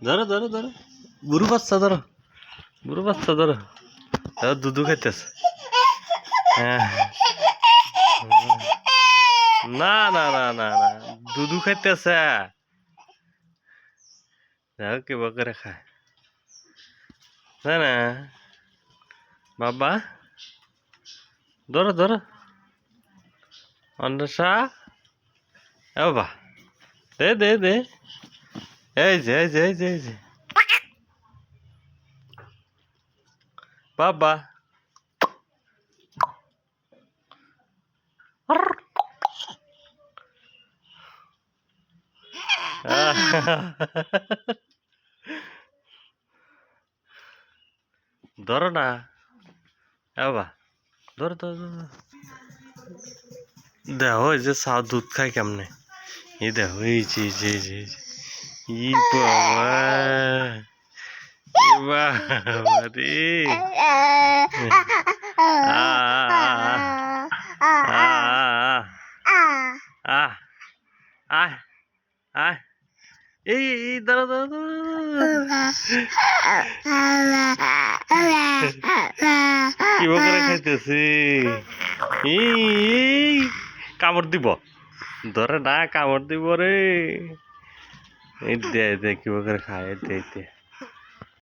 ধরো ধরো ধরো, বুড়ো বাচ্চা ধরো, বুড়ো বাচ্চা ধরো, ধরো দুধু খাইতেছে। হ্যাঁ, না না না না না, দুধু খাইতেছে। দেখো কিবা করে খায়, না না বাবা, ধরো ধরো, অন্বেষা, এ বাবা, দে দে দে, এই যে এই যে এই যে এই যে বাবা। ধরো না, এ বাবা, ধরো ধরো ধরো। দেখো এই যে সাউ দুধ খায় কেমনে, এই দেখো এই যে এই যে এই যে এই যে। ই বাবা, এ বাবা রে, আহ আহ আহ, এই দাঁড়া দাঁড়া কি বকরে খাইতেছে, এই কামড় দিব, ধরে না কামড় দিব রে, এই দে দে কি বকরে খায়, দে দে।